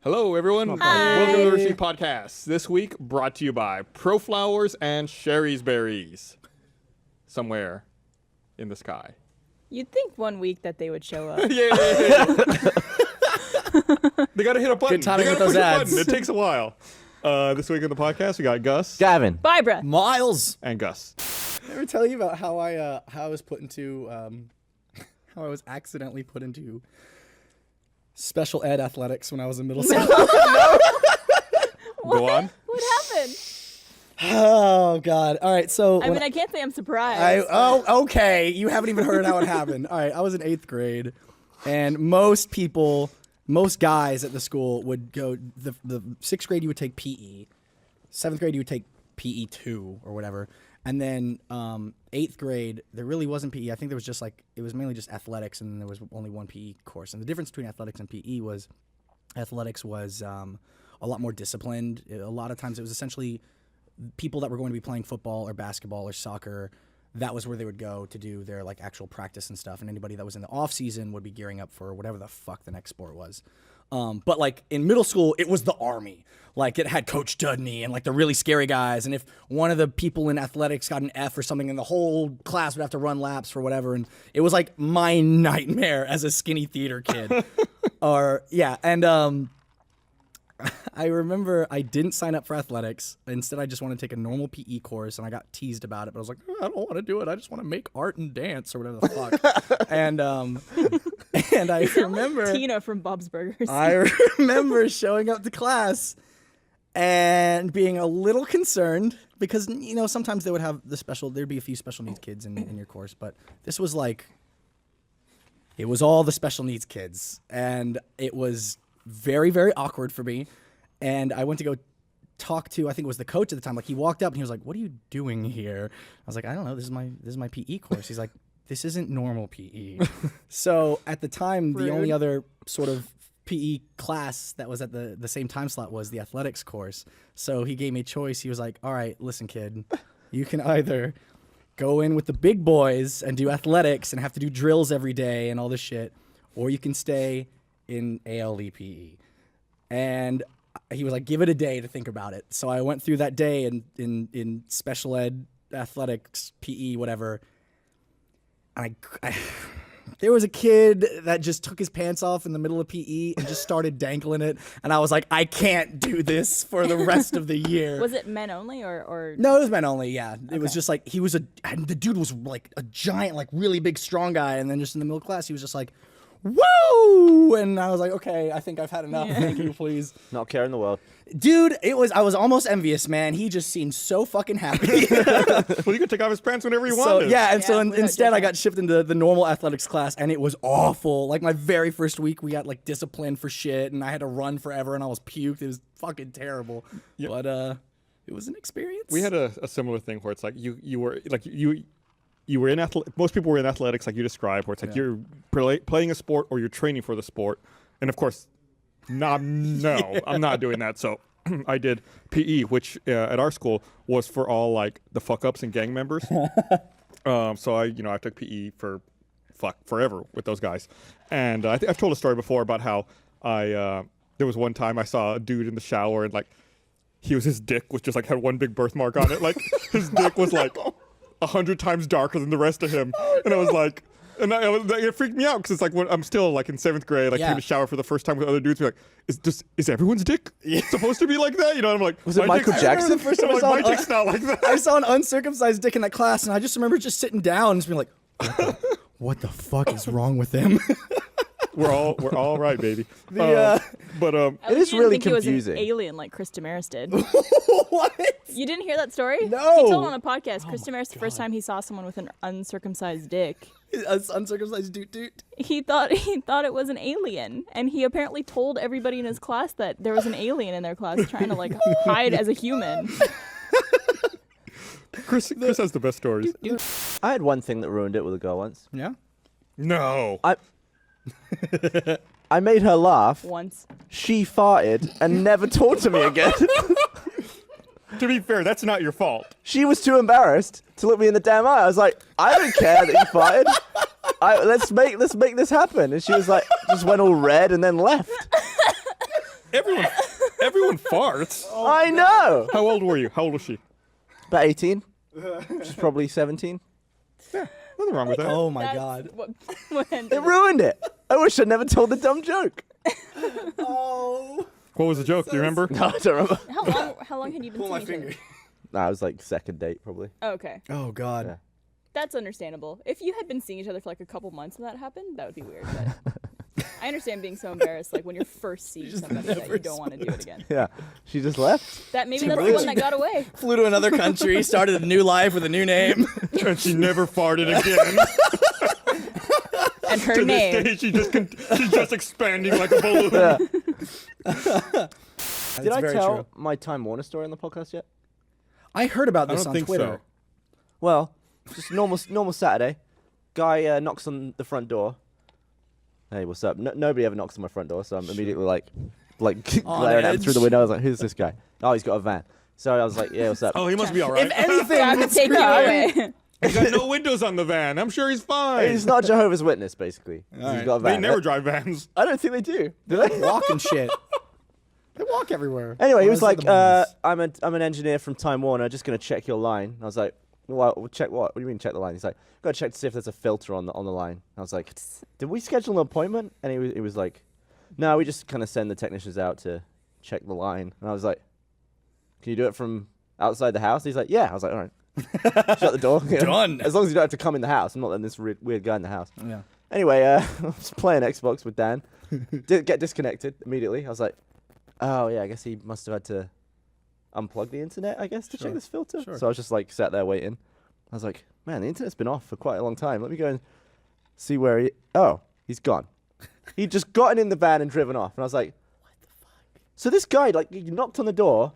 Hello, everyone. Hi. Welcome to the Rooster Teeth Podcast. This week, brought to you by Pro Flowers and Sherry's Berries. Somewhere in the sky. You'd think one week that they would show up. Yeah. They got to hit a button. Good timing They with gotta those push a ads. button. It takes a while. This week on the podcast, we got Gus Gavin. Barbara. Miles. and Gus. Did I ever tell you about how I was put into how I was accidentally put into special ed athletics when I was in middle school? Go on. What happened? Oh God! All right, so I mean, I can't say I'm surprised. Okay. You haven't even heard how it happened. All right, I was in 8th grade, and most guys at the school would go. The 6th grade you would take PE, 7th grade you would take PE 2 or whatever, and then 8th grade there really wasn't PE. I think there was just it was mainly just athletics, and then there was only one PE course. And the difference between athletics and PE was athletics was a lot more disciplined. A lot of times it was essentially people that were going to be playing football or basketball or soccer. That was where they would go to do their actual practice and stuff. And anybody that was in the off season would be gearing up for whatever the fuck the next sport was. But in middle school, it was the army. It had Coach Dudney and the really scary guys. And if one of the people in athletics got an F or something, and the whole class would have to run laps for whatever. And it was my nightmare as a skinny theater kid. I remember I didn't sign up for athletics. Instead, I just wanted to take a normal PE course, and I got teased about it. But I was like, I don't want to do it. I just want to make art and dance or whatever the fuck. and I remember like Tina from Bob's Burgers. I remember showing up to class and being a little concerned because sometimes they would have there'd be a few special needs kids in your course, but this was it was all the special needs kids, and it was very, very awkward for me. And I went to go talk to, I think it was the coach at the time. He walked up and he was like, "What are you doing here?" I was like, "I don't know. This is my PE course." He's like, "This isn't normal PE." So at the time, Rude. the only other sort of PE class that was at the same time slot was the athletics course. So he gave me a choice. He was like, "All right, listen, kid, you can either go in with the big boys and do athletics and have to do drills every day and all this shit, or you can stay in ALEPE." And he was like, "Give it a day to think about it." So I went through that day in special ed, athletics, PE, whatever. And there was a kid that just took his pants off in the middle of PE and just started dangling it. And I was like, I can't do this for the rest of the year. Was it men only or? No, it was men only, yeah. Okay. It was just and the dude was a giant, really big, strong guy. And then just in the middle of class, he was just like, "Woo!" And I was like, okay, I think I've had enough. Yeah. Thank you, please. Not care in the world. Dude, I was almost envious, man. He just seemed so fucking happy. Well, you could take off his pants whenever you wanted. Instead I got shipped into the normal athletics class, and it was awful. My very first week, we got disciplined for shit, and I had to run forever, and I was puked. It was fucking terrible. Yep. But it was an experience. We had a similar thing where it's you were in most people were in athletics like you described, where it's you're playing a sport or you're training for the sport. And of course, I'm not doing that. So I did PE, which at our school was for all the fuck ups and gang members. So I took PE for forever with those guys. And I've told a story before about how there was one time I saw a dude in the shower and his dick was just had one big birthmark on it. His dick was 100 times darker than the rest of him. And I was like, it freaked me out because it's when I'm still in 7th grade, taking a shower for the first time with other dudes. We're is everyone's dick supposed to be like that? And I'm like, was it Michael Jackson? The first time I saw my dick's not like that. I saw an uncircumcised dick in that class, and I just remember just sitting down and just being like, what the fuck is wrong with him? We're all right, baby. It is really confusing. He was an alien like Chris Damaris did. What? You didn't hear that story? No. He told on a podcast. Chris Damaris, the first time he saw someone with an uncircumcised dick, uncircumcised doot. he thought it was an alien, and he apparently told everybody in his class that there was an alien in their class trying to hide as a human. Chris has the best stories. I had one thing that ruined it with a girl once. Yeah? No. I made her laugh. Once. She farted and never talked to me again. To be fair, that's not your fault. She was too embarrassed to look me in the damn eye. I was like, I don't care that you farted. Let's make this happen. And she was like, just went all red and then left. everyone farts. I know. How old were you? How old was she? About 18. She's probably 17. Yeah, nothing wrong with that. Oh my That's god. what ended It ruined it. I wish I'd never told the dumb joke. Oh. What was the joke? Do you remember? No, I don't remember. How long had you been Pull seeing my each other? finger. Nah, it was like second date probably. Oh, okay. Oh god. Yeah. That's understandable. If you had been seeing each other for like a couple months when that happened, that would be weird. But I understand being so embarrassed, like when you're first seeing somebody that you don't want to do it again. Yeah. She just left. That maybe She that's the really- one that got away. Flew to another country, started a new life with a new name. And she never farted again. And her To name. this day, she's just expanding like a balloon. Yeah. That's Did I very tell true. my Time Warner story on the podcast yet? I heard about I this don't on think Twitter. so. Well, just normal Saturday. Guy knocks on the front door. Hey, what's up? Nobody ever knocks on my front door, so I'm immediately like glaring at him through the window. I was like, who's this guy? Oh, he's got a van. So I was like, yeah, what's up? Oh, he must be all right. If anything, I could take you away. He's got no windows on the van. I'm sure he's fine. He's not Jehovah's Witness, basically. He's right. got a They van. never drive vans. I don't think they do. Do they? walk and shit. They walk everywhere. Anyway, he Or was is it like, the movies? I'm an engineer from Time Warner, just gonna check your line. I was like, well, check what? What do you mean check the line? He's like, gotta check to see if there's a filter on the line. I was like, did we schedule an appointment? And he was like, no, we just kind of send the technicians out to check the line. And I was like, can you do it from outside the house? He's like, yeah. I was like, all right. Shut the door. You know? Done. As long as you don't have to come in the house. I'm not letting this weird guy in the house. Yeah. Anyway, I was playing Xbox with Dan. Did get disconnected immediately. I was like, oh yeah, I guess he must have had to unplug the internet, I guess, to check this filter. Sure. So I was just like sat there waiting. I was like, man, the internet's been off for quite a long time. Let me go and see where he. Oh, he's gone. He'd just gotten in the van and driven off. And I was like, what the fuck? So this guy, like, he knocked on the door,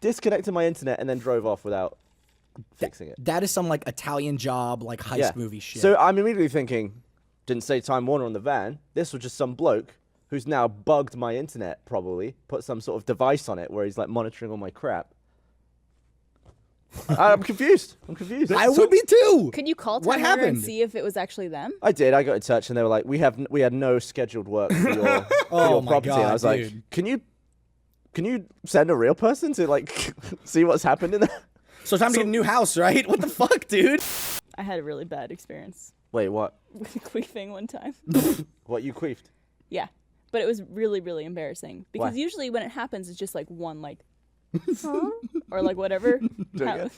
disconnected my internet, and then drove off without fixing it. That is some like Italian job, like heist movie shit. So I'm immediately thinking, didn't say Time Warner on the van. This was just some bloke who's now bugged my internet, probably put some sort of device on it where he's like monitoring all my crap. I'm confused. I would be too. Could you call What Time Warner and happened? see if it was actually them? I did. I got in touch and they were like, we had no scheduled work for your, for Oh your my property. And I God, was like, dude. can you send a real person to like see what's happened in there? So time to get a new house, right? What the fuck, dude? I had a really bad experience Wait, what? with queefing one time. What, you queefed? Yeah. But it was really, really embarrassing. Because Why? usually when it happens, it's just like one, like, or like whatever. Do it again.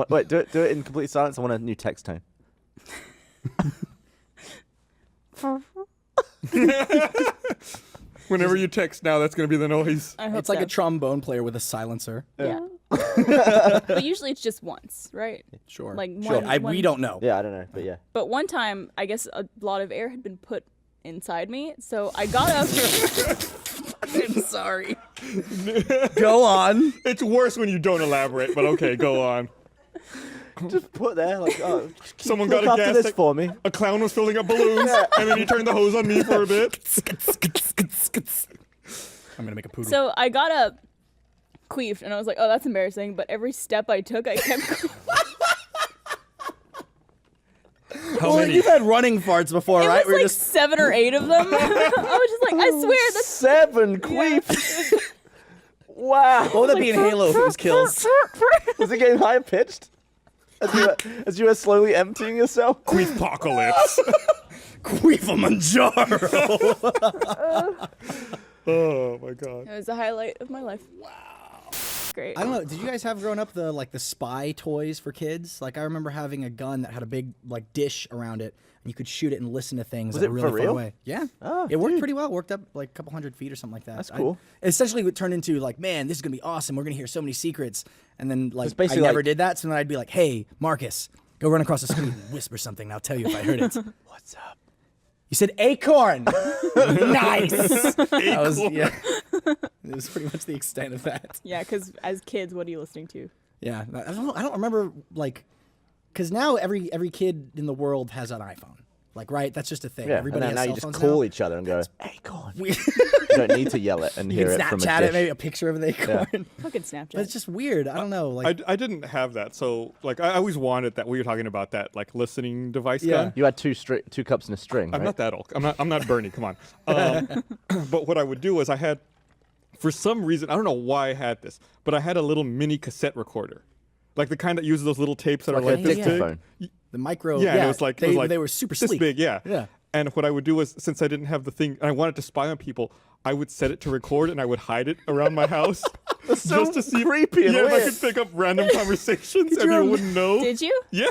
Wait, do it in complete silence. I want a new text tone. Whenever you text now, that's going to be the noise. I hope It's like so. a trombone player with a silencer. Yeah. But usually it's just once, right? Sure. Like sure. one- We one- don't know. Yeah, I don't know, but yeah. But one time, I guess a lot of air had been put inside me. So I got up. I'm sorry. Go on. It's worse when you don't elaborate, but okay, go on. Just put there, like, oh, Someone look got a after gas this tank. for me. A clown was filling up balloons, and then he turned the hose on me for a bit. I'm gonna make a poodle. So I got up, queefed, and I was like, oh, that's embarrassing. But every step I took, I kept. How well, many? you've had running farts before, It right? was like 7 or 8 of them. I was just like, I swear that's 7 queefs. Wow. What would that be in Halo if it was kills? Was it getting higher pitched? As you were slowly emptying yourself? Queefpocalypse. Queefa Manjaro. Oh my god. It was the highlight of my life. Wow. Great. I don't know. Did you guys have growing up the spy toys for kids? Like I remember having a gun that had a big like dish around it, and you could shoot it and listen to things Was at it a really for far real? away. Yeah. Oh, it worked dude. pretty well. It worked up like a couple hundred feet or something like that. That's cool. Essentially, it would turn into like, man, this is gonna be awesome. We're gonna hear so many secrets. And then like I basically never like- did that, so then I'd be like, hey, Marcus, go run across the street and whisper something. And I'll tell you if I heard it. What's up? You said acorn. Nice. That was, yeah. It was pretty much the extent of that. Yeah, because as kids, what are you listening to? Yeah, I don't know. I don't remember like, because now every kid in the world has an iPhone. Like, right? That's just a thing. Yeah, Everybody and then has now cell you just phones call now. each other and go, Acorn. We- don't need to yell it and You hear can it from a Snapchat dish. it, maybe a picture of the acorn. Fucking Snapchat. But it's just weird. I don't know. Like, I didn't have that, so like I always wanted that. We were talking about that like listening device Yeah. gun. You had two cups and a string, I'm right? not that old. I'm not Bernie. Come on. But what I would do is I had, for some reason, I don't know why I had this, but I had a little mini cassette recorder, like the kind that uses those little tapes that Like are a like this dictaphone. big. the micro. Yeah, and it was like they were super this sleek. big. Yeah. Yeah. And what I would do was, since I didn't have the thing, and I wanted to spy on people, I would set it to record and I would hide it around my house. so just to see creepy and if I weird. could pick up random conversations and you wouldn't know. Did you? Yeah.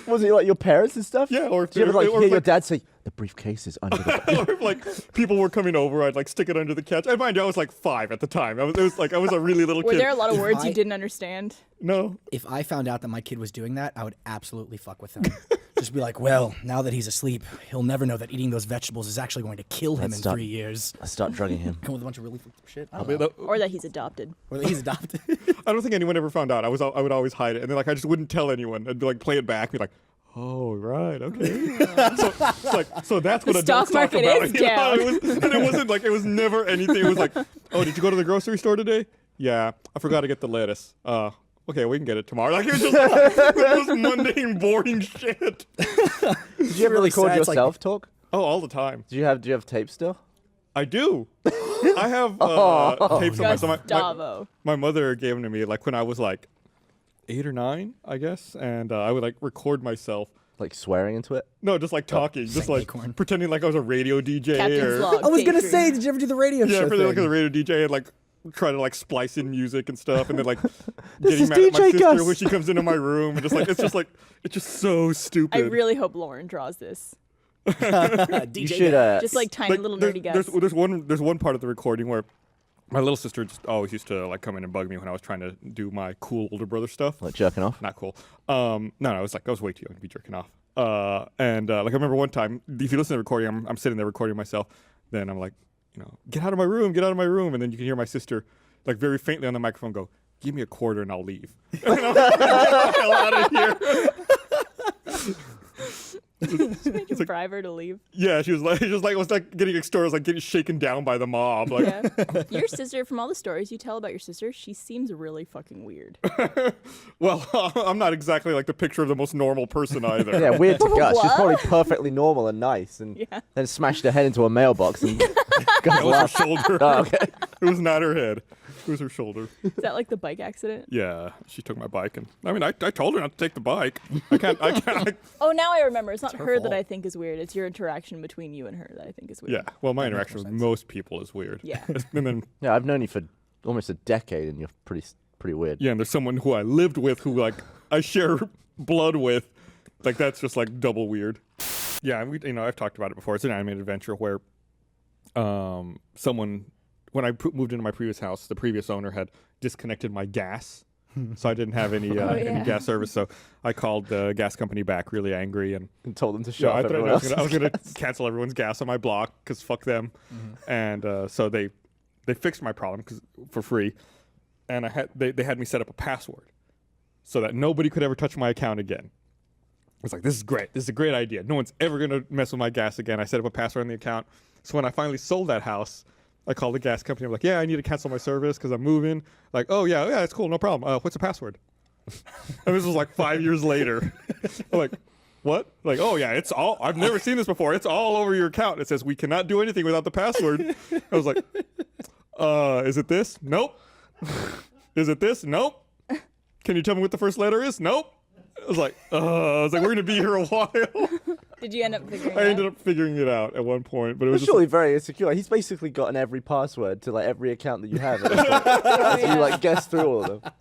Was it like your parents and stuff? Yeah, or if Did you ever like or hear if, your like- dad say, "The briefcase is under the bed"? or if like people were coming over, I'd like stick it under the couch. And mind you, I was like 5 at the time. I was a really little Were kid. there a lot of words I- you didn't understand? No. If I found out that my kid was doing that, I would absolutely fuck with him. Just be like, well, now that he's asleep, he'll never know that eating those vegetables is actually going to kill him Let's in stop. 3 years. I start drugging him. Come with a bunch of really fucked up shit. I I don't mean, know. Or that he's adopted. Or that he's adopted. I don't think anyone ever found out. I would always hide it, and then like I just wouldn't tell anyone. I'd be like play it back, be like, oh right, okay. so that's what The adults stock talk market about. is you know? down. And it wasn't like it was never anything. It was like, oh, did you go to the grocery store today? Yeah, I forgot to get the lettuce. Okay, we can get it tomorrow. Like it was just the most mundane, boring shit. Did you ever really record sad. It's like- yourself talk? Oh, all the time. Do you have tapes still? I do. I have tapes of my, Gustavo. my mother gave them to me like when I was like 8 or 9, I guess, and I would like record myself. Like swearing into it? No, just like talking, just like like Acorn. pretending like I was a radio DJ Captain's or log. I was take going to 3. say, did you ever do the radio yeah, show for like thing? a radio DJ and like try to like splice in music and stuff, and then like This getting is mad at my DJ sister Gus. when she comes into my room and just like it's just so stupid. I really hope Lauren draws this. DJ You should. Just like tiny Like, little there's, nerdy guys. there's one part of the recording where my little sister just always used to like come in and bug me when I was trying to do my cool older brother stuff. like jerking off. Not cool. No, I was way too young to be jerking off. And like I remember one time, if you listen to the recording, I'm sitting there recording myself. Then I'm like, get out of my room, and then you can hear my sister, like very faintly on the microphone, go, "Give me a quarter and I'll leave." And I'm like, "Get the hell out of here!" Make you bribe her to leave. Yeah, she was like, it was like getting extorted, like getting shaken down by the mob. Like, Yeah. Your sister, from all the stories you tell about your sister, she seems really fucking weird. well, I'm not exactly like the picture of the most normal person either. Yeah, weird to Gus. She's What? probably perfectly normal and nice, and Yeah. then smashed her head into a mailbox and Gus That was her laughed. shoulder. Oh, okay. It was not her head. It was her shoulder. Is that like the bike accident? Yeah, she took my bike, and I mean, I told her not to take the bike. I can't. Oh, now I remember. It's not her her that fault. I think is weird. It's your interaction between you and her that I think is weird. Yeah. Well, my That makes interaction more with sense. most people is weird. Yeah. And then Yeah, I've known you for almost a decade, and you're pretty weird. yeah, and there's someone who I lived with who like I share blood with. Like that's just like double weird. Yeah, and I've talked about it before. It's an animated adventure where someone, when I moved into my previous house, the previous owner had disconnected my gas, so I didn't have any yeah. any gas service. So I called the gas company back, really angry, and And told them to yeah, shut I off thought everyone I was else's gonna gas. cancel everyone's gas on my block because fuck them, and so they fixed my problem for free, and they had me set up a password so that nobody could ever touch my account again. I was like, this is great. This is a great idea. No one's ever going to mess with my gas again. I set up a password on the account. So when I finally sold that house, I called the gas company. I'm like, yeah, I need to cancel my service because I'm moving. Like, oh, yeah, it's cool. No problem. What's the password? And this was like 5 years later. I'm like, what? Like, oh, yeah, it's all. I've never seen this before. It's all over your account. It says we cannot do anything without the password. I was like, is it this? Nope. Is it this? Nope. Can you tell me what the first letter is? Nope. I was like, we're gonna be here a while. Did you end up figuring it I out? ended up figuring it out at one point, but it was But just surely very insecure. He's basically gotten every password to like every account that you have. Oh, So you like guess through all of them.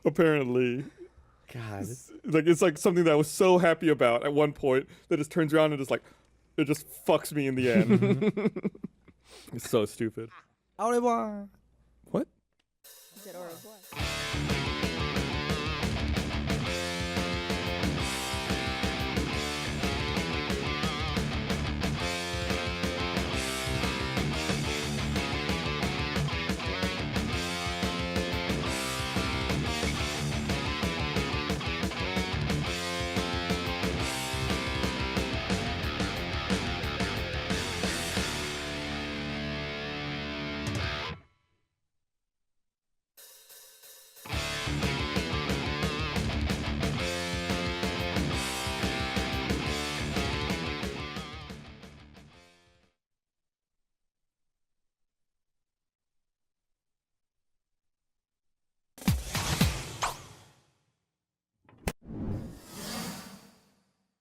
apparently God. it's like something that I was so happy about at one point that it turns around and just like it just fucks me in the end. It's so stupid. Au revoir. What? Is it au revoir?